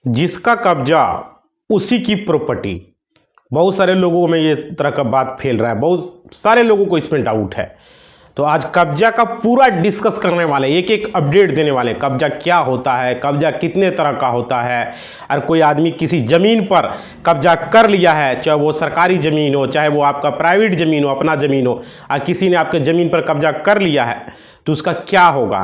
जिसका कब्जा उसी की प्रॉपर्टी। बहुत सारे लोगों में ये तरह का बात फैल रहा है, बहुत सारे लोगों को इसमें डाउट है। तो आज कब्जा का पूरा डिस्कस करने वाले, एक एक अपडेट देने वाले, कब्जा क्या होता है, कब्जा कितने तरह का होता है। और कोई आदमी किसी ज़मीन पर कब्जा कर लिया है, चाहे वो सरकारी ज़मीन हो, चाहे वो आपका प्राइवेट ज़मीन हो, अपना ज़मीन हो, और किसी ने आपके ज़मीन पर कब्जा कर लिया है तो उसका क्या होगा,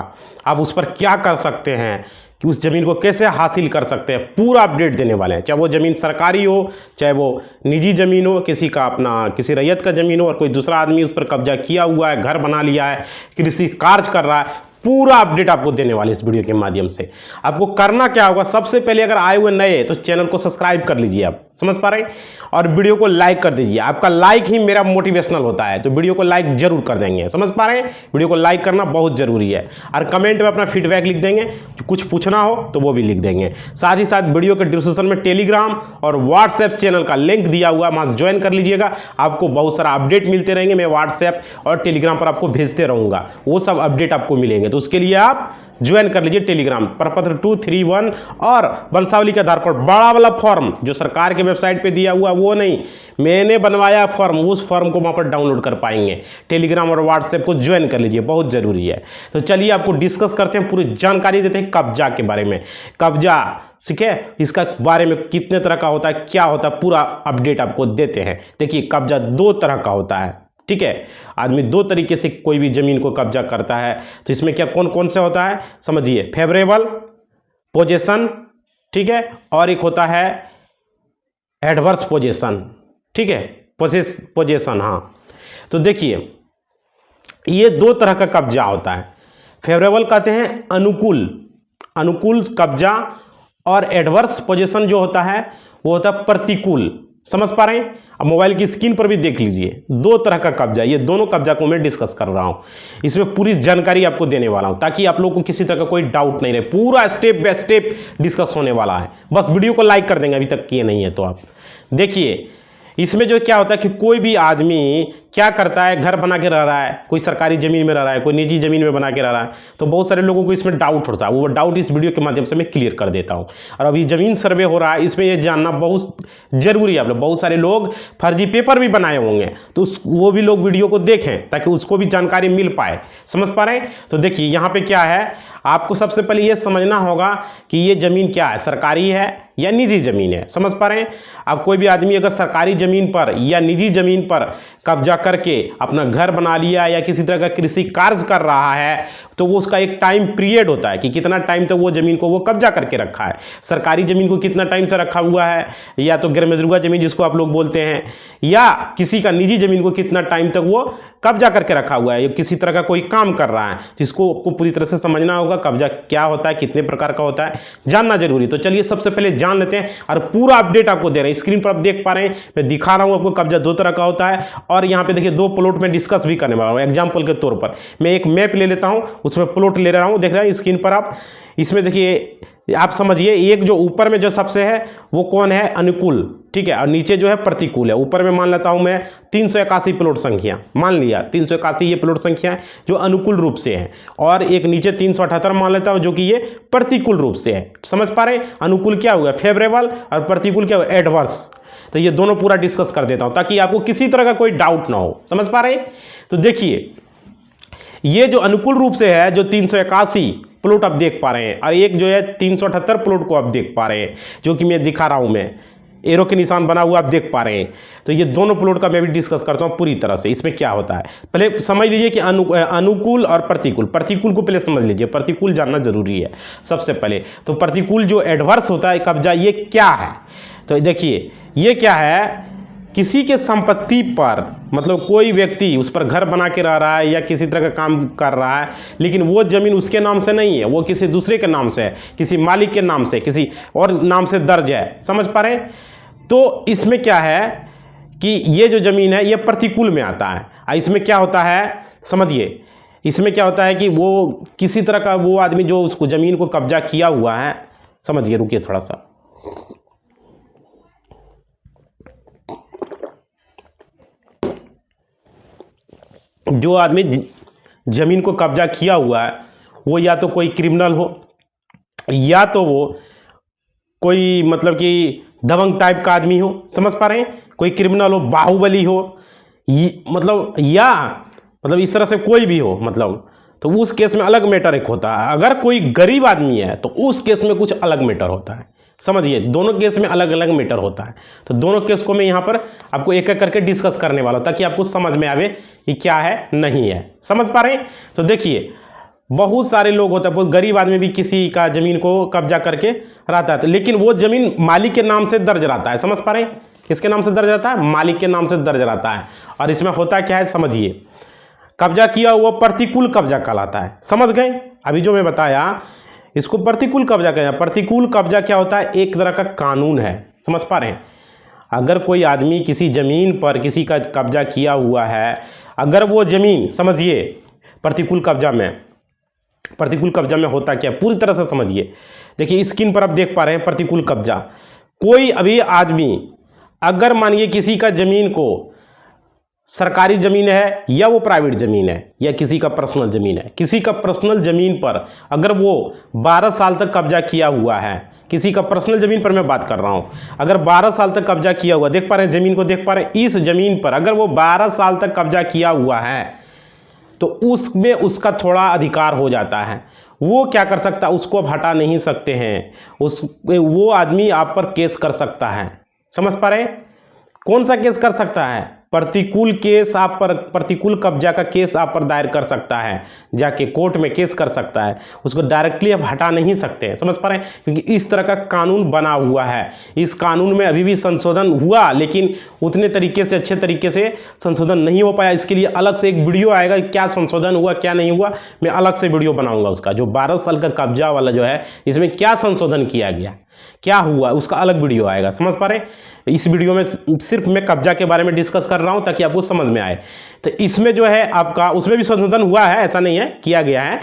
आप उस पर क्या कर सकते हैं, कि उस ज़मीन को कैसे हासिल कर सकते हैं, पूरा अपडेट देने वाले हैं। चाहे वो ज़मीन सरकारी हो, चाहे वो निजी ज़मीन हो, किसी का अपना किसी रैयत का ज़मीन हो और कोई दूसरा आदमी उस पर कब्जा किया हुआ है, घर बना लिया है, कृषि कार्य कर रहा है, पूरा अपडेट आपको देने वाले इस वीडियो के माध्यम से। आपको करना क्या होगा, सबसे पहले अगर आए हुए नए तो चैनल को सब्सक्राइब कर लीजिए, आप समझ पा रहे हैं, और वीडियो को लाइक कर दीजिए। आपका लाइक ही मेरा मोटिवेशनल होता है, तो वीडियो को लाइक जरूर कर देंगे, समझ पा रहे हैं। वीडियो को लाइक करना बहुत जरूरी है, और कमेंट में अपना फीडबैक लिख देंगे, कुछ पूछना हो तो वो भी लिख देंगे। साथ ही साथ वीडियो के डिस्क्रिप्शन में टेलीग्राम और व्हाट्सएप चैनल का लिंक दिया हुआ, वहाँ ज्वाइन कर लीजिएगा। आपको बहुत सारा अपडेट मिलते रहेंगे, मैं व्हाट्सएप और टेलीग्राम पर आपको भेजते रहूँगा, वो सब अपडेट आपको मिलेंगे। तो उसके लिए आप ज्वाइन कर लीजिए टेलीग्राम प्रपत्र 231, और वंशावली के आधार पर बड़ा वाला फॉर्म जो सरकार के वेबसाइट पे दिया हुआ, वो नहीं, मैंने बनवाया फॉर्म, उस फॉर्म को वहाँ पर डाउनलोड कर पाएंगे। टेलीग्राम और व्हाट्सएप को ज्वाइन कर लीजिए, बहुत ज़रूरी है। तो चलिए आपको डिस्कस करते हैं, पूरी जानकारी देते हैं कब्जा के बारे में। कब्जा ठीक है, इसका बारे में कितने तरह का होता है, क्या होता है, पूरा अपडेट आपको देते हैं। देखिए, कब्जा दो तरह का होता है, ठीक है। आदमी दो तरीके से कोई भी ज़मीन को कब्जा करता है। तो इसमें क्या कौन कौन से होता है समझिए। फेवरेबल पोजेशन, ठीक है, और एक होता है एडवर्स पोजेशन, ठीक है, पोजेशन। हाँ, तो देखिए ये दो तरह का कब्जा होता है। फेवरेबल कहते हैं अनुकूल कब्जा, और एडवर्स पोजेशन जो होता है वो होता है प्रतिकूल। समझ पा रहे हैं। अब मोबाइल की स्क्रीन पर भी देख लीजिए, दो तरह का कब्जा, ये दोनों कब्जा को मैं डिस्कस कर रहा हूं। इसमें पूरी जानकारी आपको देने वाला हूं, ताकि आप लोगों को किसी तरह का कोई डाउट नहीं रहे। पूरा स्टेप बाय स्टेप डिस्कस होने वाला है। बस वीडियो को लाइक कर देंगे, अभी तक किए नहीं है तो आप देखिए। इसमें जो क्या होता है कि कोई भी आदमी क्या करता है, घर बना के रह रहा है, कोई सरकारी ज़मीन में रह रहा है, कोई निजी ज़मीन में बना के रह रहा है, तो बहुत सारे लोगों को इसमें डाउट होता है। वो डाउट इस वीडियो के माध्यम से मैं क्लियर कर देता हूं। और अभी ज़मीन सर्वे हो रहा है, इसमें ये जानना बहुत ज़रूरी है। आप लोग, बहुत सारे लोग फर्जी पेपर भी बनाए होंगे, तो वो भी लोग वीडियो को देखें ताकि उसको भी जानकारी मिल पाए। समझ पा रहे हैं। तो देखिए यहाँ पर क्या है, आपको सबसे पहले ये समझना होगा कि ये ज़मीन क्या है, सरकारी है या निजी ज़मीन है। समझ पा रहे हैं। अब कोई भी आदमी अगर सरकारी ज़मीन पर या निजी ज़मीन पर कब्जा करके अपना घर बना लिया या किसी तरह का कृषि कार्य कर रहा है, तो वो उसका एक टाइम पीरियड होता है कि कितना टाइम तक वो ज़मीन को वो कब्जा करके रखा है। सरकारी ज़मीन को कितना टाइम से रखा हुआ है, या तो गैरमजरूगा ज़मीन जिसको आप लोग बोलते हैं, या किसी का निजी ज़मीन को कितना टाइम तक वो कब्जा करके रखा हुआ है, या किसी तरह का कोई काम कर रहा है, जिसको आपको पूरी तरह से समझना होगा। कब्जा क्या होता है, कितने प्रकार का होता है, जानना जरूरी। तो चलिए सबसे पहले जान लेते हैं, और पूरा अपडेट आपको दे रहे हैं। स्क्रीन पर आप देख पा रहे हैं, मैं दिखा रहा हूं आपको कब्जा दो तरह का होता है। और यहाँ पे देखिए दो प्लॉट में डिस्कस भी करने वाला हूँ। एग्जाम्पल के तौर पर मैं एक मैप ले लेता हूँ, उसमें प्लॉट ले रहा हूँ, देख रहे हैं स्क्रीन पर आप। इसमें देखिए आप समझिए, एक जो ऊपर में जो सबसे है वो कौन है, अनुकूल, ठीक है, और नीचे जो है प्रतिकूल है। ऊपर में मान लेता हूं मैं 381 प्लॉट संख्या, मान लिया 381 ये प्लॉट संख्या है जो अनुकूल रूप से है, और एक नीचे 378 मान लेता हूं जो कि ये प्रतिकूल रूप से है। समझ पा रहे हैं। अनुकूल क्या हुआ, फेवरेबल, और प्रतिकूल क्या हुआ, एडवर्स। तो ये दोनों पूरा डिस्कस कर देता हूं ताकि आपको किसी तरह का कोई डाउट ना हो। समझ पा रहे हैं। तो देखिए ये जो अनुकूल रूप से है, जो 381 प्लॉट आप देख पा रहे हैं, और एक जो है 378 प्लॉट को आप देख पा रहे हैं, जो कि मैं दिखा रहा हूं, मैं एरो के निशान बना हुआ आप देख पा रहे हैं। तो ये दोनों प्लॉट का मैं भी डिस्कस करता हूं पूरी तरह से। इसमें क्या होता है, पहले समझ लीजिए कि अनुकूल और प्रतिकूल। प्रतिकूल को पहले समझ लीजिए, प्रतिकूल जानना जरूरी है सबसे पहले। तो प्रतिकूल जो एडवर्स होता है कब्जा, ये क्या है, तो देखिए ये क्या है, किसी के संपत्ति पर, मतलब कोई व्यक्ति उस पर घर बना के रह रहा है या किसी तरह का काम कर रहा है, लेकिन वो ज़मीन उसके नाम से नहीं है, वो किसी दूसरे के नाम से है, किसी मालिक के नाम से, किसी और नाम से दर्ज है। समझ पा रहे हैं। तो इसमें क्या है कि ये जो ज़मीन है ये प्रतिकूल में आता है। इसमें क्या होता है समझिए, इसमें क्या होता है कि वो किसी तरह का वो आदमी जो उसको ज़मीन को कब्जा किया हुआ है, समझिए, रुकिए थोड़ा सा। जो आदमी जमीन को कब्जा किया हुआ है वो या तो कोई क्रिमिनल हो, या तो वो कोई मतलब कि दबंग टाइप का आदमी हो, समझ पा रहे हैं, कोई क्रिमिनल हो, बाहुबली हो, मतलब इस तरह से कोई भी हो, मतलब तो उस केस में अलग मैटर एक होता है। अगर कोई गरीब आदमी है तो उस केस में कुछ अलग मैटर होता है। समझिए, दोनों केस में अलग अलग मैटर होता है। तो दोनों केस को मैं यहाँ पर आपको एक एक करके डिस्कस करने वाला हूँ ताकि आपको समझ में आवे कि क्या है नहीं है। समझ पा रहे हैं? तो देखिए, बहुत सारे लोग होते हैं, बहुत गरीब आदमी भी किसी का ज़मीन को कब्जा करके रहता है, तो लेकिन वो ज़मीन मालिक के नाम से दर्ज रहता है। समझ पा रहे हैं? किसके नाम से दर्ज रहता है? मालिक के नाम से दर्ज रहता है। और इसमें होता क्या है समझिए, कब्जा किया हुआ प्रतिकूल कब्जा कहलाता है। समझ गए? अभी जो मैं बताया इसको प्रतिकूल कब्जा कहते हैं। प्रतिकूल कब्जा क्या होता है? एक तरह का कानून है। समझ पा रहे हैं? अगर कोई आदमी किसी ज़मीन पर किसी का कब्जा किया हुआ है, अगर वो ज़मीन, समझिए प्रतिकूल कब्जा में होता क्या, पूरी तरह से समझिए। देखिए स्क्रीन पर आप देख पा रहे हैं प्रतिकूल कब्जा। कोई अभी आदमी अगर मानिए किसी का ज़मीन को, सरकारी ज़मीन है या वो प्राइवेट ज़मीन है या किसी का पर्सनल ज़मीन है, किसी का पर्सनल ज़मीन पर अगर वो 12 साल तक कब्जा किया हुआ है, किसी का पर्सनल ज़मीन पर मैं बात कर रहा हूँ, अगर 12 साल तक कब्जा किया हुआ, देख पा रहे हैं ज़मीन को, देख पा रहे हैं, इस ज़मीन पर अगर वो 12 साल तक कब्जा किया हुआ है तो उसमें उसका थोड़ा अधिकार हो जाता है। वो क्या कर सकता है? उसको अब हटा नहीं सकते हैं। वो आदमी आप पर केस कर सकता है। समझ पा रहे हैं? कौन सा केस कर सकता है? प्रतिकूल केस आप पर, प्रतिकूल कब्जा का केस आप पर दायर कर सकता है, जाके कोर्ट में केस कर सकता है। उसको डायरेक्टली आप हटा नहीं सकते हैं। समझ पा रहे हैं? क्योंकि इस तरह का कानून बना हुआ है। इस कानून में अभी भी संशोधन हुआ, लेकिन उतने तरीके से, अच्छे तरीके से संशोधन नहीं हो पाया। इसके लिए अलग से एक वीडियो आएगा, क्या संशोधन हुआ क्या नहीं हुआ, मैं अलग से वीडियो बनाऊंगा उसका। जो 12 साल का कब्जा वाला जो है, इसमें क्या संशोधन किया गया, क्या हुआ, उसका अलग वीडियो आएगा। समझ पा रहे हैं? इस वीडियो में सिर्फ मैं कब्जा के बारे में डिस्कस कर रहा हूं ताकि आपको समझ में आए। तो इसमें जो है आपका, उसमें भी संशोधन हुआ है, ऐसा नहीं है, किया गया है।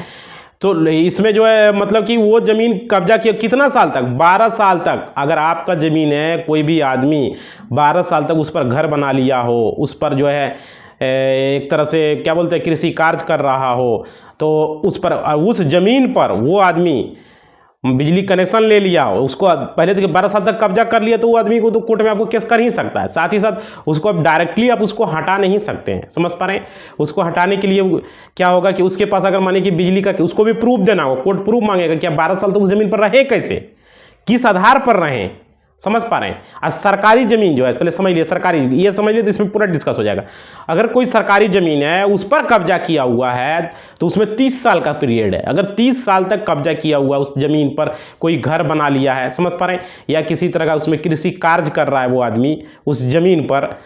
तो इसमें जो है मतलब कि वो ज़मीन कब्जा किया कितना साल तक? 12 साल तक। अगर आपका ज़मीन है, कोई भी आदमी 12 साल तक उस पर घर बना लिया हो, उस पर जो है एक तरह से क्या बोलते हैं, कृषि कार्य कर रहा हो, तो उस पर, उस ज़मीन पर वो आदमी बिजली कनेक्शन ले लिया हो, उसको पहले तो 12 साल तक कब्जा कर लिया, तो वो आदमी को तो कोर्ट में आपको केस कर ही सकता है। साथ ही साथ उसको आप डायरेक्टली आप उसको हटा नहीं सकते हैं। समझ पा रहे हैं? उसको हटाने के लिए क्या होगा कि उसके पास अगर माने कि बिजली का, उसको भी प्रूफ देना होगा, कोर्ट प्रूफ मांगेगा कि आप 12 साल तक उस जमीन पर रहे कैसे, किस आधार पर रहे। समझ पा रहे हैं? और सरकारी ज़मीन जो है, पहले समझ लिए, सरकारी ये समझ लिए तो इसमें पूरा डिस्कस हो जाएगा। अगर कोई सरकारी ज़मीन है, उस पर कब्जा किया हुआ है, तो उसमें 30 साल का पीरियड है। अगर 30 साल तक कब्जा किया हुआ उस ज़मीन पर, कोई घर बना लिया है, समझ पा रहे हैं, या किसी तरह का उसमें कृषि कार्य कर रहा है वो आदमी उस ज़मीन पर,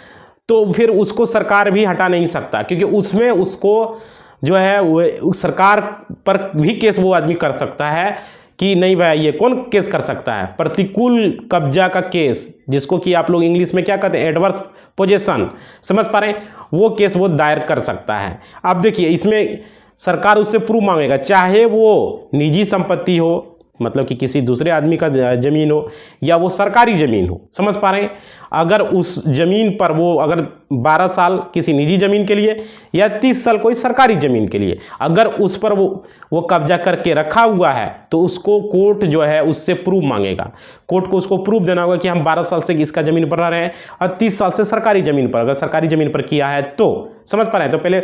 तो फिर उसको सरकार भी हटा नहीं सकता, क्योंकि उसमें उसको जो है वो सरकार पर भी केस वो आदमी कर सकता है कि नहीं भाई, ये कौन केस कर सकता है? प्रतिकूल कब्जा का केस, जिसको कि आप लोग इंग्लिश में क्या कहते हैं, एडवर्स पोजेशन। समझ पा रहे हैं? वो केस वो दायर कर सकता है। अब देखिए, इसमें सरकार उससे प्रूफ मांगेगा, चाहे वो निजी संपत्ति हो, मतलब कि किसी दूसरे आदमी का ज़मीन हो, या वो सरकारी ज़मीन हो। समझ पा रहे हैं? अगर उस ज़मीन पर वो, अगर 12 साल किसी निजी ज़मीन के लिए या 30 साल कोई सरकारी ज़मीन के लिए, अगर उस पर वो कब्जा करके रखा हुआ है, तो उसको कोर्ट जो है उससे प्रूफ मांगेगा। कोर्ट को उसको प्रूफ देना होगा कि हम 12 साल से इसका ज़मीन पर रह रहे हैं और 30 साल से सरकारी ज़मीन पर, अगर सरकारी ज़मीन पर किया है तो। समझ पा रहे हैं? तो पहले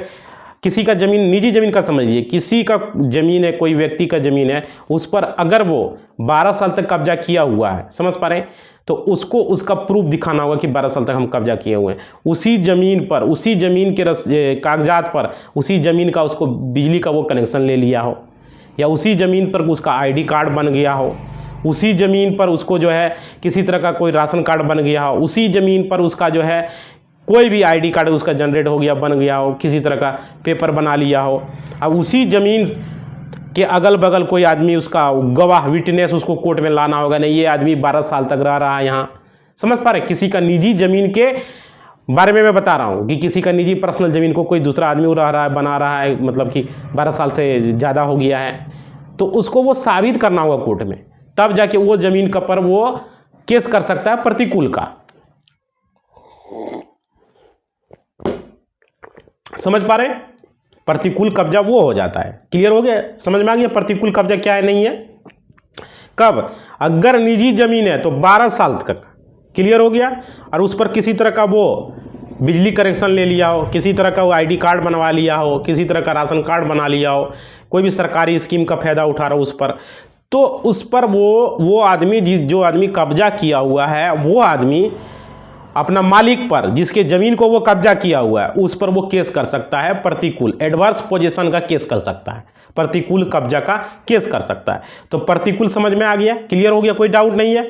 किसी का ज़मीन, निजी ज़मीन का समझिए, किसी का ज़मीन है, कोई व्यक्ति का ज़मीन है, उस पर अगर वो 12 साल तक कब्जा किया हुआ है, समझ पा रहे हैं, तो उसको उसका प्रूफ दिखाना होगा कि 12 साल तक हम कब्जा किए हुए हैं उसी ज़मीन पर, उसी ज़मीन के कागजात पर, उसी ज़मीन का उसको बिजली का वो कनेक्शन ले लिया हो, या उसी ज़मीन पर उसका ID कार्ड बन गया हो, उसी ज़मीन पर उसको जो है किसी तरह का कोई राशन कार्ड बन गया हो, उसी ज़मीन पर उसका जो है कोई भी ID कार्ड उसका जनरेट हो गया, बन गया हो, किसी तरह का पेपर बना लिया हो। अब उसी ज़मीन के अगल बगल कोई आदमी, उसका गवाह, विटनेस उसको कोर्ट में लाना होगा, नहीं ये आदमी 12 साल तक रह रहा है यहाँ। समझ पा रहे? किसी का निजी ज़मीन के बारे में मैं बता रहा हूँ कि किसी का निजी पर्सनल ज़मीन को कोई दूसरा आदमी रह रहा है, बना रहा है, मतलब कि 12 साल से ज़्यादा हो गया है, तो उसको वो साबित करना होगा कोर्ट में, तब जाके वो ज़मीन का पर वो केस कर सकता है प्रतिकूल का। समझ पा रहे हैं? प्रतिकूल कब्जा वो हो जाता है। क्लियर हो गया? समझ में आ गया प्रतिकूल कब्जा क्या है नहीं है? कब? अगर निजी जमीन है तो 12 साल तक। क्लियर हो गया? और उस पर किसी तरह का वो बिजली कनेक्शन ले लिया हो, किसी तरह का वो ID कार्ड बनवा लिया हो, किसी तरह का राशन कार्ड बना लिया हो, कोई भी सरकारी स्कीम का फायदा उठा रहा हो उस पर, तो उस पर वो आदमी जो आदमी कब्जा किया हुआ है, वो आदमी अपना मालिक पर, जिसके ज़मीन को वो कब्जा किया हुआ है, उस पर वो केस कर सकता है, प्रतिकूल एडवर्स पोजीशन का केस कर सकता है, प्रतिकूल कब्जा का केस कर सकता है। तो प्रतिकूल समझ में आ गया? क्लियर हो गया? कोई डाउट नहीं है?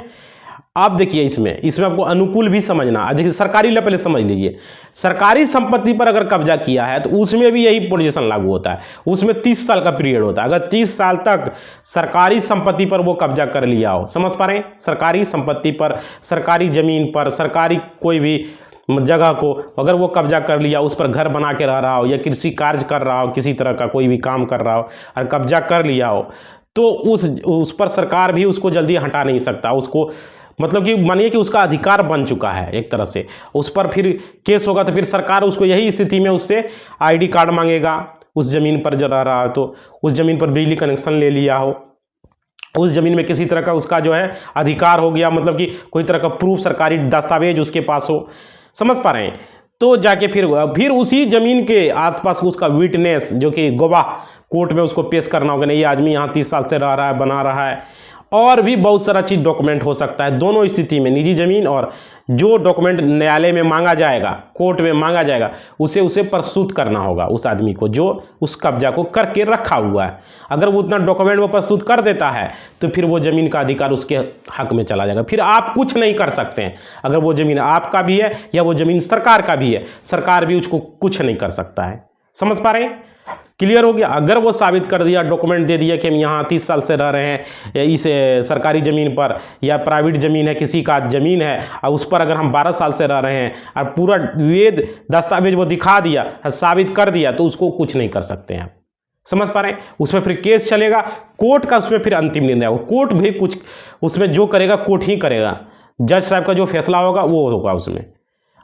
आप देखिए इसमें आपको अनुकूल भी समझना। जैसे सरकारी लेवल पे समझ लीजिए, सरकारी संपत्ति पर अगर कब्जा किया है तो उसमें भी यही पोजीशन लागू होता है। उसमें 30 साल का पीरियड होता है। अगर 30 साल तक सरकारी संपत्ति पर वो कब्जा कर लिया हो, समझ पा रहे हैं? सरकारी संपत्ति पर, सरकारी जमीन पर, सरकारी कोई भी जगह को अगर वो कब्जा कर लिया, उस पर घर बना के रह रहा हो या कृषि कार्य कर रहा हो, किसी तरह का कोई भी काम कर रहा हो और कब्जा कर लिया हो, तो उस पर सरकार भी उसको जल्दी हटा नहीं सकता। उसको मतलब कि मानिए कि उसका अधिकार बन चुका है एक तरह से, उस पर फिर केस होगा तो फिर सरकार उसको यही स्थिति में उससे ID कार्ड मांगेगा। उस ज़मीन पर जो रह रहा है तो उस ज़मीन पर बिजली कनेक्शन ले लिया हो, उस ज़मीन में किसी तरह का उसका जो है अधिकार हो गया, मतलब कि कोई तरह का प्रूफ, सरकारी दस्तावेज उसके पास हो, समझ पा रहे हैं? तो जाके फिर उसी ज़मीन के आसपास उसका विटनेस, जो कि गवाह, कोर्ट में उसको पेश करना होगा, नहीं ये आदमी यहाँ 30 साल से रह रहा है, बना रहा है, और भी बहुत सारा चीज़ डॉक्यूमेंट हो सकता है। दोनों स्थिति में निजी ज़मीन और जो डॉक्यूमेंट न्यायालय में मांगा जाएगा, कोर्ट में मांगा जाएगा, उसे प्रस्तुत करना होगा उस आदमी को जो उस कब्जा को करके रखा हुआ है। अगर वो उतना डॉक्यूमेंट वो प्रस्तुत कर देता है तो फिर वो ज़मीन का अधिकार उसके हक में चला जाएगा। फिर आप कुछ नहीं कर सकते हैं। अगर वो ज़मीन आपका भी है या वो ज़मीन सरकार का भी है, सरकार भी उसको कुछ नहीं कर सकता है। समझ पा रहे हैं? क्लियर हो गया? अगर वो साबित कर दिया, डॉक्यूमेंट दे दिया कि हम यहाँ 30 साल से रह रहे हैं इस सरकारी ज़मीन पर, या प्राइवेट ज़मीन है, किसी का ज़मीन है और उस पर अगर हम 12 साल से रह रहे हैं, और पूरा वेद दस्तावेज वो दिखा दिया, साबित कर दिया, तो उसको कुछ नहीं कर सकते हैं। समझ पा रहे हैं? उसमें फिर केस चलेगा, कोर्ट का उसमें फिर अंतिम निर्णय होगा। कोर्ट भी कुछ उसमें जो करेगा कोर्ट ही करेगा। जज साहब का जो फैसला होगा वो होगा, उसमें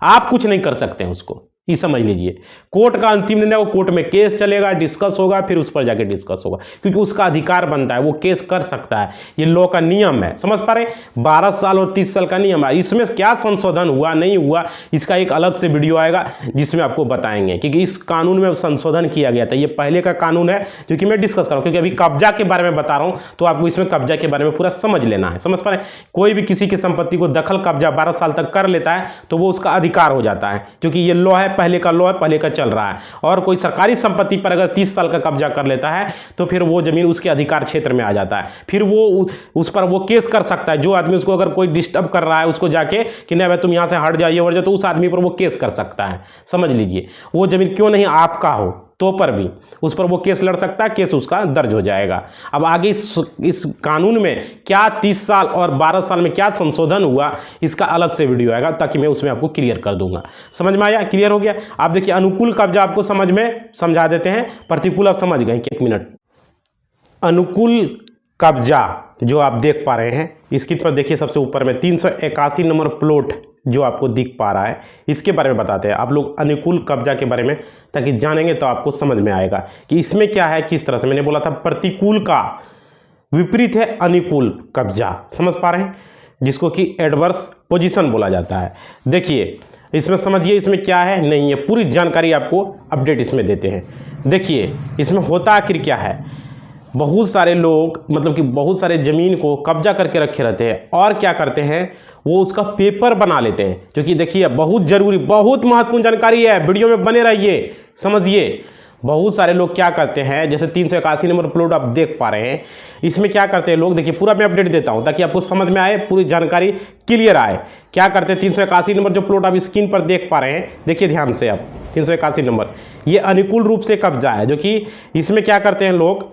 आप कुछ नहीं कर सकते हैं उसको। ये समझ लीजिए, कोर्ट का अंतिम निर्णय वो कोर्ट में केस चलेगा, डिस्कस होगा, फिर उस पर जाके डिस्कस होगा, क्योंकि उसका अधिकार बनता है, वो केस कर सकता है। ये लॉ का नियम है। समझ पा रहे हैं? 12 साल और 30 साल का नियम है। इसमें क्या संशोधन हुआ नहीं हुआ, इसका एक अलग से वीडियो आएगा जिसमें आपको बताएंगे, क्योंकि इस कानून में संशोधन किया गया था। ये पहले का कानून है जो कि मैं डिस्कस कर रहा हूँ, क्योंकि अभी कब्जा के बारे में बता रहा हूँ, तो आपको इसमें कब्जा के बारे में पूरा समझ लेना है। समझ पा रहे हैं? कोई भी किसी की संपत्ति को दखल कब्जा 12 साल तक कर लेता है तो वो उसका अधिकार हो जाता है, क्योंकि ये लॉ है, पहले का लॉ है, पहले का चल रहा है। और कोई सरकारी संपत्ति पर अगर 30 साल का कब्जा कर लेता है तो फिर वो जमीन उसके अधिकार क्षेत्र में आ जाता है। फिर वो उस पर वो केस कर सकता है। जो आदमी उसको अगर कोई डिस्टर्ब कर रहा है, उसको जाके कि नहीं भाई तुम यहाँ से हट जाइए, तो उस आदमी पर वो केस कर सकता है। समझ लीजिए, वो जमीन क्यों नहीं आपका हो तो पर भी उस पर वो केस लड़ सकता है, केस उसका दर्ज हो जाएगा। अब आगे इस कानून में क्या 30 साल और 12 साल में क्या संशोधन हुआ, इसका अलग से वीडियो आएगा, ताकि मैं उसमें आपको क्लियर कर दूंगा। समझ में आया? क्लियर हो गया? आप देखिए, अनुकूल कब्जा आपको समझा देते हैं, प्रतिकूल आप समझ गए। 1 मिनट। अनुकूल कब्जा जो आप देख पा रहे हैं, इसकी पर देखिए सबसे ऊपर में 381 नंबर प्लॉट जो आपको दिख पा रहा है, इसके बारे में बताते हैं आप लोग अनुकूल कब्जा के बारे में, ताकि जानेंगे तो आपको समझ में आएगा कि इसमें क्या है, किस तरह से। मैंने बोला था प्रतिकूल का विपरीत है अनुकूल कब्जा। समझ पा रहे हैं? जिसको कि एडवर्स पोजीशन बोला जाता है। देखिए इसमें समझिए, इसमें क्या है नहीं है, पूरी जानकारी आपको अपडेट इसमें देते हैं। देखिए इसमें होता आखिर क्या है। बहुत सारे लोग मतलब कि बहुत सारे ज़मीन को कब्जा करके रखे रहते हैं, और क्या करते हैं वो उसका पेपर बना लेते हैं, क्योंकि देखिए बहुत ज़रूरी, बहुत महत्वपूर्ण जानकारी है, वीडियो में बने रहिए, समझिए। बहुत सारे लोग क्या करते हैं, जैसे 381 नंबर प्लॉट आप देख पा रहे हैं, इसमें क्या करते हैं लोग, देखिए पूरा मैं अपडेट देता हूं ताकि आपको समझ में आए, पूरी जानकारी क्लियर आए। क्या करते हैं, 381 नंबर जो प्लॉट आप स्क्रीन पर देख पा रहे हैं, देखिए ध्यान से आप 381 नंबर, ये अनुकूल रूप से कब्जा है, जो कि इसमें क्या करते हैं लोग,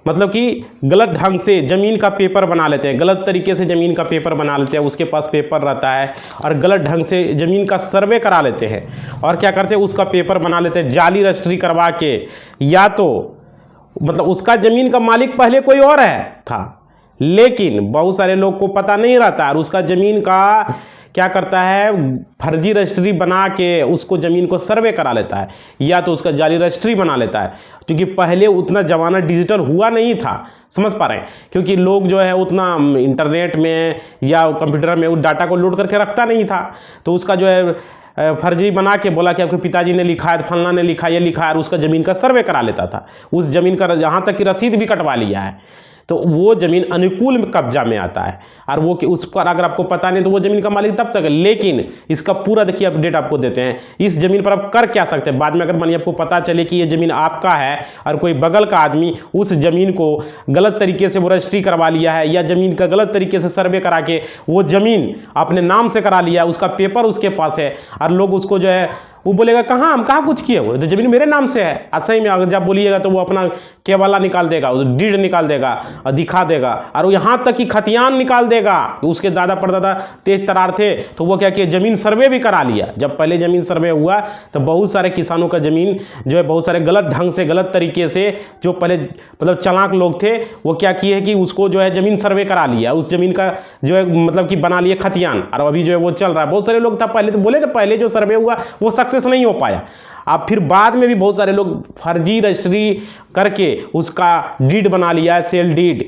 मतलब कि गलत ढंग से ज़मीन का पेपर बना लेते हैं, गलत तरीके से ज़मीन का पेपर बना लेते हैं, उसके पास पेपर रहता है, और गलत ढंग से ज़मीन का सर्वे करा लेते हैं, और क्या करते हैं उसका पेपर बना लेते हैं जाली रजिस्ट्री करवा के, या तो मतलब उसका ज़मीन का मालिक पहले कोई और है था, लेकिन बहुत सारे लोग को पता नहीं रहता, और उसका ज़मीन का क्या करता है, फर्जी रजिस्ट्री बना के उसको ज़मीन को सर्वे करा लेता है, या तो उसका जाली रजिस्ट्री बना लेता है, क्योंकि पहले उतना ज़माना डिजिटल हुआ नहीं था, समझ पा रहे हैं, क्योंकि लोग जो है उतना इंटरनेट में या कंप्यूटर में उस डाटा को लोड करके रखता नहीं था, तो उसका जो है फर्जी बना के बोला कि आपके पिताजी ने लिखा है, फलना ने लिखा, ये लिखा है, और उसका ज़मीन का सर्वे करा लेता था, उस ज़मीन का यहाँ तक कि रसीद भी कटवा लिया है, तो वो ज़मीन अनुकूल कब्जा में आता है, और वो कि उस पर अगर आपको पता नहीं तो वो ज़मीन का मालिक तब तक है। लेकिन इसका पूरा देखिए अपडेट आपको देते हैं, इस ज़मीन पर आप कर क्या सकते हैं। बाद में अगर मानिए आपको पता चले कि ये ज़मीन आपका है और कोई बगल का आदमी उस ज़मीन को गलत तरीके से वो रजिस्ट्री करवा लिया है, या ज़मीन का गलत तरीके से सर्वे करा के वो ज़मीन अपने नाम से करा लिया, उसका पेपर उसके पास है, और लोग उसको जो है वो बोलेगा कहाँ, हम कहाँ कुछ किए हुए, तो ज़मीन मेरे नाम से है। और सही में अगर जब बोलिएगा तो वो अपना केवाला निकाल देगा, डीड निकाल देगा और दिखा देगा, और यहाँ तक कि खतियान निकाल देगा। उसके दादा परदादा तेज तरार थे तो वो क्या किया, ज़मीन सर्वे भी करा लिया। जब पहले ज़मीन सर्वे हुआ तो बहुत सारे किसानों का ज़मीन जो है बहुत सारे गलत ढंग से, गलत तरीके से, जो पहले मतलब चालाक लोग थे वो क्या किए कि उसको जो है ज़मीन सर्वे करा लिया, उस ज़मीन का जो है मतलब कि बना लिए खतियान, और अभी जो है वो चल रहा है। बहुत सारे लोग था पहले तो बोले थे पहले जो सर्वे हुआ वो सक्सेस नहीं हो पाया। अब फिर बाद में भी बहुत सारे लोग फर्जी रजिस्ट्री करके उसका डीड बना लिया है, सेल डीड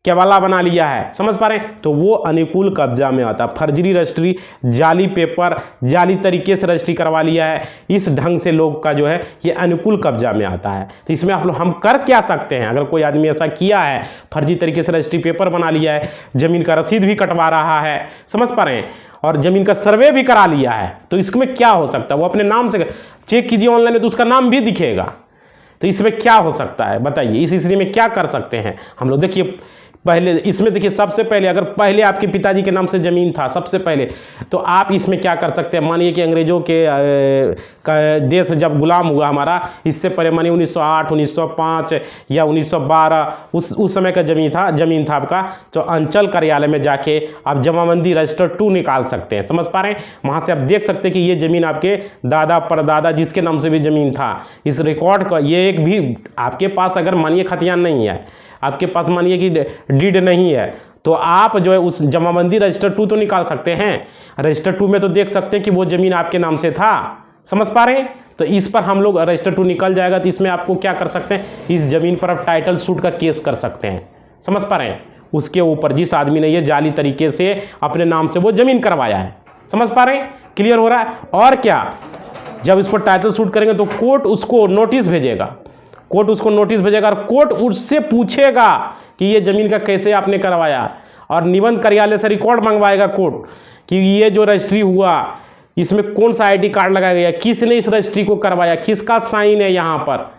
केवाला बना लिया है, समझ पा रहे हैं, तो वो अनुकूल कब्जा में आता है। फर्जी रजिस्ट्री, जाली पेपर, जाली तरीके से रजिस्ट्री करवा लिया है, इस ढंग से लोग का जो है ये अनुकूल कब्जा में आता है। तो इसमें आप लोग हम कर क्या सकते हैं, अगर कोई आदमी ऐसा किया है, फर्जी तरीके से रजिस्ट्री पेपर बना लिया है, ज़मीन का रसीद भी कटवा रहा है, समझ पा रहे हैं, और ज़मीन का सर्वे भी करा लिया है, तो इसमें क्या हो सकता है, वो अपने नाम से चेक कीजिए ऑनलाइन तो उसका नाम भी दिखेगा। तो इसमें क्या हो सकता है बताइए, इस स्थिति में क्या कर सकते हैं हम लोग। देखिए पहले इसमें देखिए, सबसे पहले अगर पहले आपके पिताजी के नाम से ज़मीन था सबसे पहले, तो आप इसमें क्या कर सकते हैं। मानिए कि अंग्रेज़ों के देश जब गुलाम हुआ हमारा, इससे पहले मानिए 1908, 1905 या 1912 उस समय का ज़मीन था आपका, तो अंचल कार्यालय में जाके आप जमाबंदी रजिस्टर 2 निकाल सकते हैं, समझ पा रहे हैं। वहाँ से आप देख सकते हैं कि ये ज़मीन आपके दादा परदादा जिसके नाम से भी ज़मीन था, इस रिकॉर्ड का ये एक भी आपके पास अगर मानिए खतियान नहीं है, आपके पास मानिए कि डीड नहीं है, तो आप जो है उस जमाबंदी रजिस्टर 2 तो निकाल सकते हैं। रजिस्टर 2 में तो देख सकते हैं कि वो ज़मीन आपके नाम से था, समझ पा रहे हैं। तो इस पर हम लोग रजिस्टर 2 निकल जाएगा, तो इसमें आपको क्या कर सकते हैं, इस ज़मीन पर आप टाइटल सूट का केस कर सकते हैं, समझ पा रहे हैं। उसके ऊपर जिस आदमी ने ये जाली तरीके से अपने नाम से वो ज़मीन करवाया है, समझ पा रहे हैं, क्लियर हो रहा है। और क्या, जब इस पर टाइटल सूट करेंगे तो कोर्ट उसको नोटिस भेजेगा, कोर्ट उसको नोटिस भेजेगा, और कोर्ट उससे पूछेगा कि ये ज़मीन का कैसे आपने करवाया, और निबंध कार्यालय से रिकॉर्ड मंगवाएगा कोर्ट कि ये जो रजिस्ट्री हुआ इसमें कौन सा आईडी कार्ड लगाया गया, किसने इस रजिस्ट्री को करवाया, किसका साइन है यहाँ पर,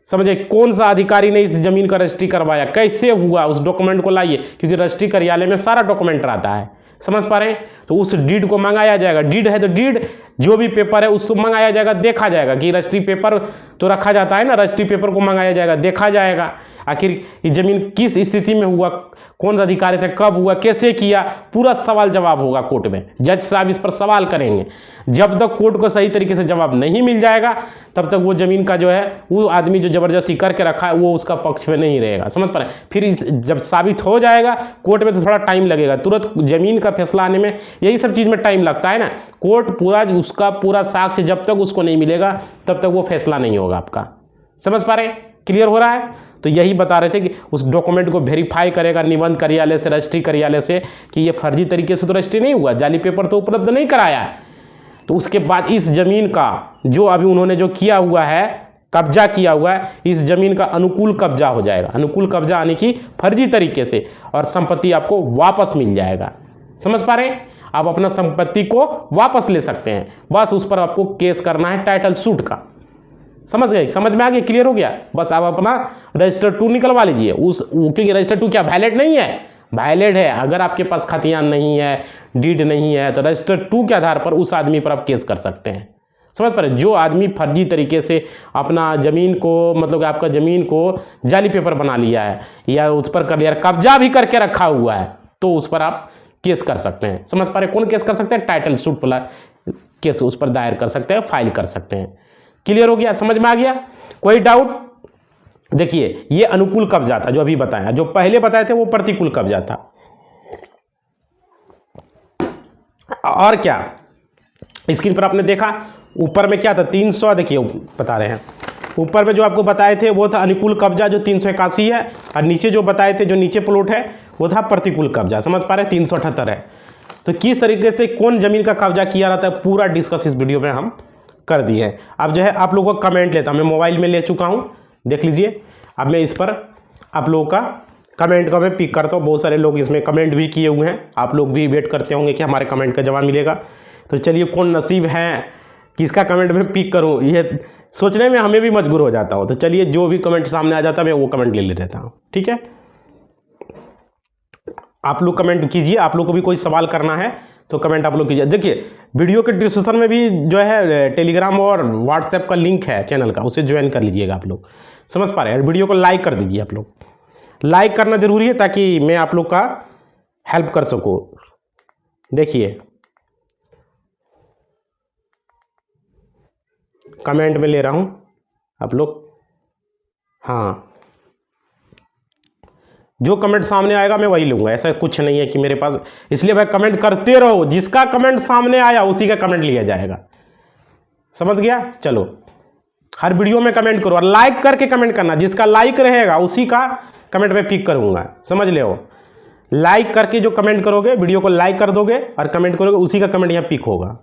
समझे, कौन सा अधिकारी ने इस ज़मीन का रजिस्ट्री करवाया, कैसे हुआ, उस डॉक्यूमेंट को लाइए, क्योंकि रजिस्ट्री कार्यालय में सारा डॉक्यूमेंट रहता है, समझ पा रहे हैं। तो उस डीड को मंगाया जाएगा, डीड है तो डीड जो भी पेपर है उसको मंगाया जाएगा, देखा जाएगा कि रजिस्ट्री पेपर तो रखा जाता है ना, रजिस्ट्री पेपर को मंगाया जाएगा, देखा जाएगा आखिर ये ज़मीन किस स्थिति में हुआ, कौन सा अधिकारी थे, कब हुआ, कैसे किया, पूरा सवाल जवाब होगा कोर्ट में। जज साहब इस पर सवाल करेंगे। जब तक कोर्ट को सही तरीके से जवाब नहीं मिल जाएगा तब तक वो ज़मीन का जो है वो आदमी जो ज़बरदस्ती करके रखा है वो उसका पक्ष में नहीं रहेगा, समझ पा रहे हैं। फिर जब साबित हो जाएगा कोर्ट में तो थोड़ा टाइम लगेगा, तुरंत ज़मीन का फैसला आने में यही सब चीज़ में टाइम लगता है ना। कोर्ट पूरा उसका पूरा साक्ष्य जब तक उसको नहीं मिलेगा तब तक वो फैसला नहीं होगा आपका, समझ पा रहे हैं, क्लियर हो रहा है। तो यही बता रहे थे कि उस डॉक्यूमेंट को वेरीफाई करेगा निबंध कार्यालय से, रजिस्ट्री कार्यालय से कि ये फर्जी तरीके से तो रजिस्ट्री नहीं हुआ, जाली पेपर तो उपलब्ध नहीं कराया है। तो उसके बाद इस ज़मीन का जो अभी उन्होंने जो किया हुआ है, कब्जा किया हुआ है, इस ज़मीन का अनुकूल कब्जा हो जाएगा। अनुकूल कब्जा आने की फर्जी तरीके से, और संपत्ति आपको वापस मिल जाएगा, समझ पा रहे हैं। आप अपना संपत्ति को वापस ले सकते हैं, बस उस पर आपको केस करना है टाइटल सूट का, समझ गए, समझ में आ गया, क्लियर हो गया। बस आप अपना रजिस्टर 2 निकलवा लीजिए क्योंकि रजिस्टर 2 क्या वैलिड नहीं है, वैलिड है। अगर आपके पास खतियान नहीं है, डीड नहीं है, तो रजिस्टर 2 के आधार पर उस आदमी पर आप केस कर सकते हैं, समझ पा रहे। जो आदमी फर्जी तरीके से अपना ज़मीन को मतलब आपका ज़मीन को जाली पेपर बना लिया है या उस पर कब्जा भी करके रखा हुआ है, तो उस पर आप केस कर सकते हैं, समझ पा रहे। कौन केस कर सकते हैं, टाइटल सूट वाला केस उस पर दायर कर सकते हैं, फाइल कर सकते हैं। क्लियर हो गया, समझ में आ गया, कोई डाउट। देखिए ये अनुकूल कब्जा था जो अभी बताया, जो पहले बताए थे वो प्रतिकूल कब्जा था। और क्या, स्क्रीन पर आपने देखा ऊपर में क्या था 300, देखिए बता रहे हैं ऊपर में जो आपको बताए थे वो था अनुकूल कब्जा जो 381 है, और नीचे जो बताए थे जो नीचे प्लॉट है वो था प्रतिकूल कब्जा, समझ पा रहे हैं 378 है। तो किस तरीके से कौन ज़मीन का कब्जा किया रहता है पूरा डिस्कस इस वीडियो में हम कर दिए हैं। अब जो है आप लोगों का कमेंट लेता हूँ, मैं मोबाइल में ले चुका हूँ, देख लीजिए। अब मैं इस पर आप लोगों का कमेंट का मैं पिक करता हूँ, बहुत सारे लोग इसमें कमेंट भी किए हुए हैं, आप लोग भी वेट करते होंगे कि हमारे कमेंट का जवाब मिलेगा। तो चलिए कौन नसीब है किसका कमेंट में पिक करूँ, ये सोचने में हमें भी मजबूर हो जाता हूँ। तो चलिए जो भी कमेंट सामने आ जाता है मैं वो कमेंट ले लेता हूँ, ठीक है। आप लोग कमेंट कीजिए, आप लोग को भी कोई सवाल करना है तो कमेंट आप लोग कीजिए। देखिए वीडियो के डिस्क्रिप्शन में भी जो है टेलीग्राम और व्हाट्सएप का लिंक है चैनल का, उसे ज्वाइन कर लीजिएगा आप लोग, समझ पा रहे हैं। वीडियो को लाइक कर दीजिए, आप लोग लाइक करना जरूरी है ताकि मैं आप लोग का हेल्प कर सकूँ। देखिए कमेंट में ले रहा हूँ आप लोग, हाँ जो कमेंट सामने आएगा मैं वही लूँगा, ऐसा कुछ नहीं है कि मेरे पास, इसलिए भाई कमेंट करते रहो, जिसका कमेंट सामने आया उसी का कमेंट लिया जाएगा, समझ गया। चलो हर वीडियो में कमेंट करो और लाइक करके कमेंट करना, जिसका लाइक रहेगा उसी का कमेंट में पिक करूँगा, समझ ले हो। लाइक करके जो कमेंट करोगे, वीडियो को लाइक कर दोगे और कमेंट करोगे, उसी का कमेंट यहाँ पिक होगा।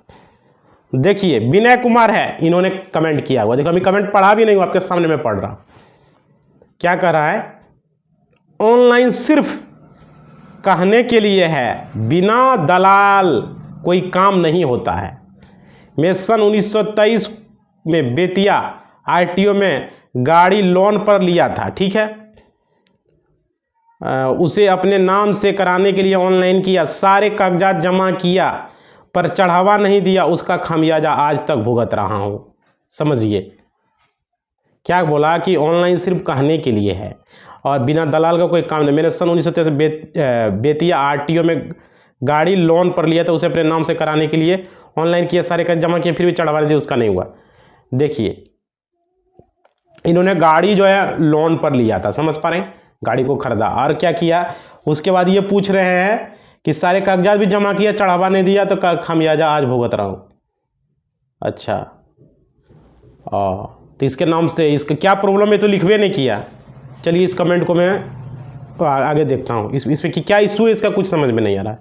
देखिए विनय कुमार है, इन्होंने कमेंट किया हुआ, देखो अभी कमेंट पढ़ा भी नहीं हूँ, आपके सामने मैं पढ़ रहा हूँ। क्या कह रहा है, ऑनलाइन सिर्फ कहने के लिए है, बिना दलाल कोई काम नहीं होता है। मैं सन 1923 में बेतिया आरटीओ में गाड़ी लोन पर लिया था, ठीक है। उसे अपने नाम से कराने के लिए ऑनलाइन किया, सारे कागजात जमा किया पर चढ़ावा नहीं दिया, उसका खामियाजा आज तक भुगत रहा हूँ। समझिए क्या बोला कि ऑनलाइन सिर्फ कहने के लिए है और बिना दलाल का कोई काम नहीं। मैंने सन 1923 बेतिया आरटीओ में गाड़ी लोन पर लिया था, उसे अपने नाम से कराने के लिए ऑनलाइन किया, सारे कागज जमा किए, फिर भी चढ़ावा नहीं दिया, उसका नहीं हुआ। देखिए इन्होंने गाड़ी जो है लोन पर लिया था, समझ पा रहे हैं, गाड़ी को खरीदा और क्या किया, उसके बाद ये पूछ रहे हैं कि सारे कागजात भी जमा किया, चढ़ावा नहीं दिया, तो खामियाजा आज भुगत रहा हूँ। अच्छा तो इसके नाम से इसका क्या प्रॉब्लम है, तो लिखवे नहीं किया। चलिए इस कमेंट को मैं आगे देखता हूँ, इस पे कि क्या इशू है, इसका कुछ समझ में नहीं आ रहा है।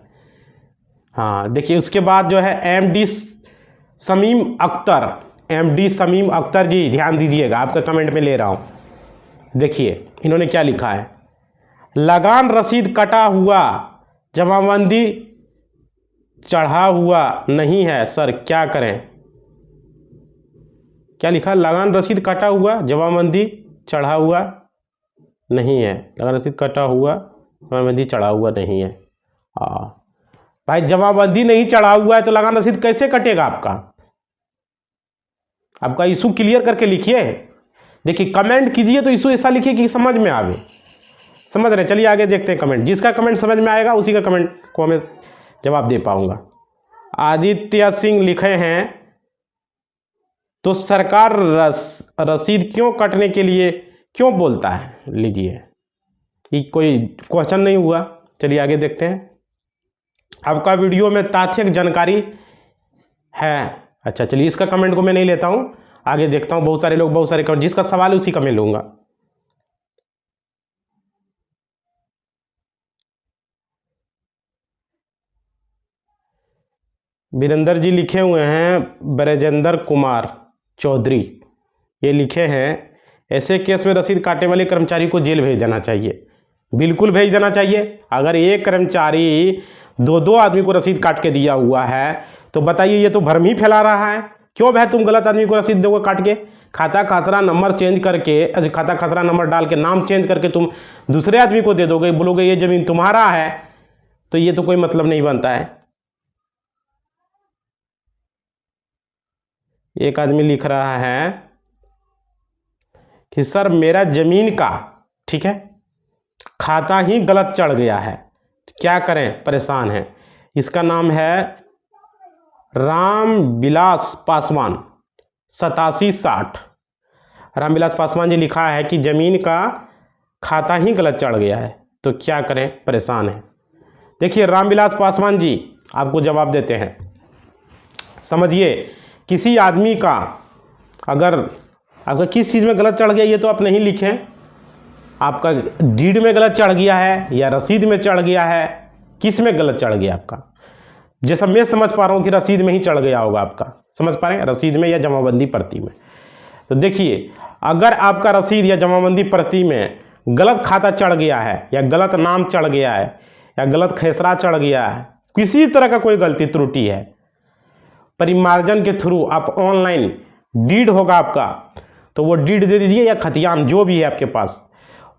हाँ देखिए उसके बाद जो है एमडी शमीम अख्तर जी, ध्यान दीजिएगा, आपका कमेंट में ले रहा हूँ। देखिए इन्होंने क्या लिखा है, लगान रसीद कटा हुआ, जमाबंदी चढ़ा हुआ नहीं है सर, क्या करें। क्या लिखा, लगान रसीद कटा हुआ, जमाबंदी चढ़ा हुआ नहीं है, लगान रसीद कटा हुआ, जमाबंदी चढ़ा हुआ नहीं है। भाई जमाबंदी नहीं चढ़ा हुआ है तो लगान रसीद कैसे कटेगा आपका इशू क्लियर करके लिखिए। देखिए कमेंट कीजिए तो इशू ऐसा लिखिए कि समझ में आवे, समझ रहे। चलिए आगे देखते हैं कमेंट, जिसका कमेंट समझ में आएगा उसी का कमेंट को मैं जवाब दे पाऊंगा। आदित्य सिंह लिखे हैं, तो सरकार रसीद क्यों कटने के लिए क्यों बोलता है, लीजिए ये कोई क्वेश्चन नहीं हुआ। चलिए आगे देखते हैं, आपका वीडियो में ताथ्यक जानकारी है। अच्छा चलिए इसका कमेंट को मैं नहीं लेता हूँ, आगे देखता हूँ। बहुत सारे लोग बहुत सारे कमेंट, जिसका सवाल है उसी का मैं लूँगा। वीरेंद्र जी लिखे हुए हैं, ब्रजेंद्र कुमार चौधरी, ये लिखे हैं, ऐसे केस में रसीद काटने वाले कर्मचारी को जेल भेज देना चाहिए। बिल्कुल भेज देना चाहिए। अगर एक कर्मचारी दो आदमी को रसीद काट के दिया हुआ है तो बताइए ये तो भ्रम ही फैला रहा है। क्यों भाई तुम गलत आदमी को रसीद दोगे काट के, खाता खसरा नंबर चेंज करके, खाता खसरा नंबर डाल के नाम चेंज करके तुम दूसरे आदमी को दे दोगे, बोलोगे ये ज़मीन तुम्हारा है, तो ये तो कोई मतलब नहीं बनता है। एक आदमी लिख रहा है कि सर मेरा ज़मीन का, ठीक है, खाता ही गलत चढ़ गया है, क्या करें, परेशान है। इसका नाम है रामविलास पासवान 8760। रामविलास पासवान जी लिखा है कि ज़मीन का खाता ही गलत चढ़ गया है, तो क्या करें, परेशान है। देखिए रामविलास पासवान जी आपको जवाब देते हैं। समझिए, किसी आदमी का अगर आपका किस चीज़ में गलत चढ़ गया ये तो आप नहीं लिखें, आपका डीड में गलत चढ़ गया है या रसीद में चढ़ गया है, किस में गलत चढ़ गया आपका। जैसा मैं समझ पा रहा हूँ कि रसीद में ही चढ़ गया होगा आपका, समझ पा रहे हैं, रसीद में या जमाबंदी पर्ची में। तो देखिए, अगर आपका रसीद या जमाबंदी पर्ची में गलत खाता चढ़ गया है या गलत नाम चढ़ गया है या गलत खेसरा चढ़ गया है, किसी तरह का कोई गलती त्रुटि है, परिमार्जन के थ्रू आप ऑनलाइन डीड होगा आपका, तो वो डीड दे दीजिए या खतियान जो भी है आपके पास,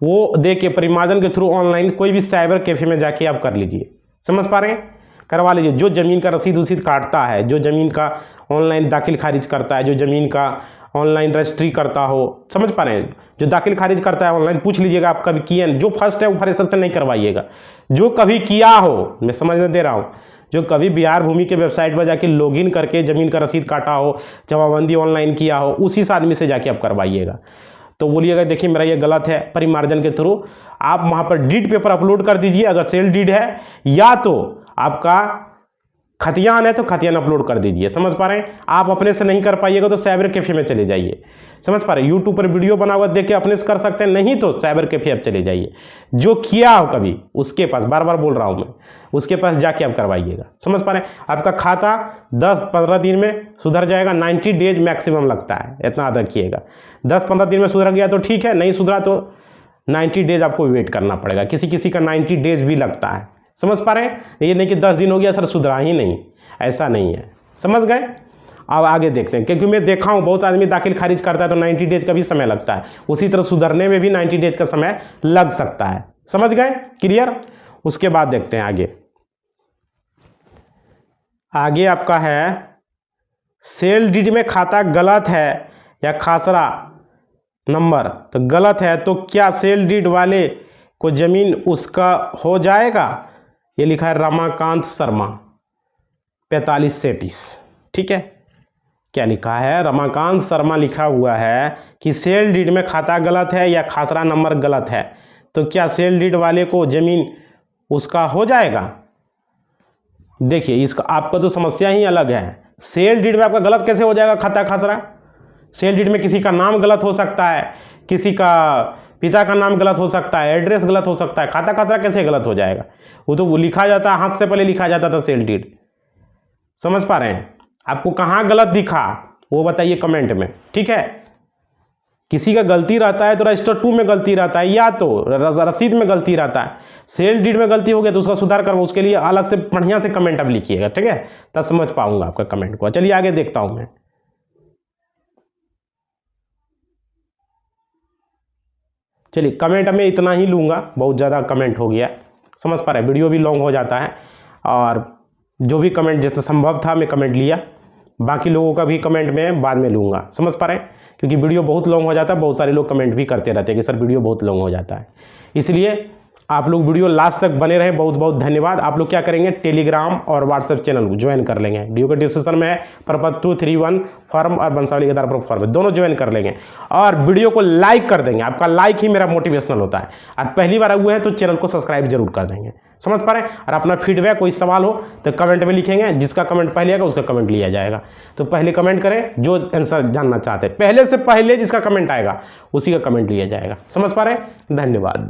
वो दे के परिमार्जन के थ्रू ऑनलाइन कोई भी साइबर कैफे में जाके आप कर लीजिए। समझ पा रहे हैं, करवा लीजिए। जो ज़मीन का रसीद उसीद काटता है, जो ज़मीन का ऑनलाइन दाखिल खारिज करता है, जो ज़मीन का ऑनलाइन रजिस्ट्री करता हो, समझ पा रहे हैं, जो दाखिल खारिज करता है ऑनलाइन, पूछ लीजिएगा आप कभी किए, जो फर्स्ट है वो फ्रेशर से नहीं करवाइएगा, जो कभी किया हो, मैं समझ में दे रहा हूँ, जो कभी बिहार भूमि के वेबसाइट पर जाके लॉगिन करके ज़मीन का रसीद काटा हो, जमाबंदी ऑनलाइन किया हो, उसी से आदमी से जाके आप करवाइएगा। तो बोलिएगा देखिए मेरा ये गलत है, परिमार्जन के थ्रू आप वहाँ पर डीड पेपर अपलोड कर दीजिए अगर सेल डीड है, या तो आपका खतियान है तो खतियान अपलोड कर दीजिए। समझ पा रहे हैं, आप अपने से नहीं कर पाइएगा तो साइबर कैफे में चले जाइए। समझ पा रहे हैं, यूट्यूब पर वीडियो बना हुआ देख के अपने से कर सकते हैं, नहीं तो साइबर कैफे आप चले जाइए, जो किया हो कभी उसके पास, बार बार बोल रहा हूँ मैं, उसके पास जाके आप करवाइएगा। समझ पा रहे हैं, आपका खाता 10-15 दिन में सुधर जाएगा, 90 डेज मैक्सिमम लगता है, इतना याद रखिएगा। 10-15 दिन में सुधर गया तो ठीक है, नहीं सुधरा तो 90 डेज आपको वेट करना पड़ेगा, किसी किसी का 90 डेज भी लगता है। समझ पा रहे हैं, ये नहीं कि 10 दिन हो गया सर सुधरा ही नहीं, ऐसा नहीं है। समझ गए, अब आगे देखते हैं, क्योंकि मैं देखा हूँ बहुत आदमी दाखिल खारिज करता है तो 90 डेज का भी समय लगता है, उसी तरह सुधरने में भी 90 डेज का समय लग सकता है। समझ गए, क्लियर। उसके बाद देखते हैं आगे, आगे आपका है सेल डीड में खाता गलत है या खासरा नंबर तो गलत है, तो क्या सेल डीड वाले को जमीन उसका हो जाएगा। ये लिखा है रमाकांत शर्मा 4537, ठीक है, क्या लिखा है, रमाकांत शर्मा लिखा हुआ है कि सेल डीड में खाता गलत है या खासरा नंबर गलत है, तो क्या सेल डीड वाले को जमीन उसका हो जाएगा। देखिए इसका आपका तो समस्या ही अलग है, सेल डीड में आपका गलत कैसे हो जाएगा खाता खासरा। सेल डीड में किसी का नाम गलत हो सकता है, किसी का पिता का नाम गलत हो सकता है, एड्रेस गलत हो सकता है, खाता खासरा कैसे गलत हो जाएगा। वो तो लिखा जाता है, हाथ से पहले लिखा जाता था सेल डीड। समझ पा रहे हैं, आपको कहाँ गलत दिखा वो बताइए कमेंट में, ठीक है। किसी का गलती रहता है तो रजिस्टर 2 में गलती रहता है या तो रसीद में गलती रहता है, सेल डीड में गलती हो गया तो उसका सुधार करवा, उसके लिए अलग से बढ़िया से कमेंट अब लिखिएगा, ठीक है, तब समझ पाऊंगा आपका कमेंट को। चलिए आगे देखता हूं मैं। चलिए कमेंट में इतना ही लूँगा, बहुत ज़्यादा कमेंट हो गया, समझ पा रहे हैं, वीडियो भी लॉन्ग हो जाता है, और जो भी कमेंट जितना संभव था मैं कमेंट लिया, बाकी लोगों का भी कमेंट मैं बाद में लूँगा। समझ पा रहे हैं, क्योंकि वीडियो बहुत लॉन्ग हो जाता है, बहुत सारे लोग कमेंट भी करते रहते हैं कि सर वीडियो बहुत लॉन्ग हो जाता है, इसलिए आप लोग वीडियो लास्ट तक बने रहें। बहुत बहुत धन्यवाद। आप लोग क्या करेंगे, टेलीग्राम और व्हाट्सएप चैनल को ज्वाइन कर लेंगे, वीडियो के डिस्क्रिप्शन में है प्रपत्र 231 फॉर्म और वंशावली के आधार पर फॉर्म, दोनों ज्वाइन कर लेंगे और वीडियो को लाइक कर देंगे। आपका लाइक ही मेरा मोटिवेशनल होता है, और पहली बार हुए हैं तो चैनल को सब्सक्राइब जरूर कर देंगे। समझ पा रहे हैं, और अपना फीडबैक कोई सवाल हो तो कमेंट में लिखेंगे, जिसका कमेंट पहले आएगा उसका कमेंट लिया जाएगा। तो पहले कमेंट करें जो आंसर जानना चाहते हैं, पहले से पहले जिसका कमेंट आएगा उसी का कमेंट लिया जाएगा। समझ पा रहे हैं, धन्यवाद।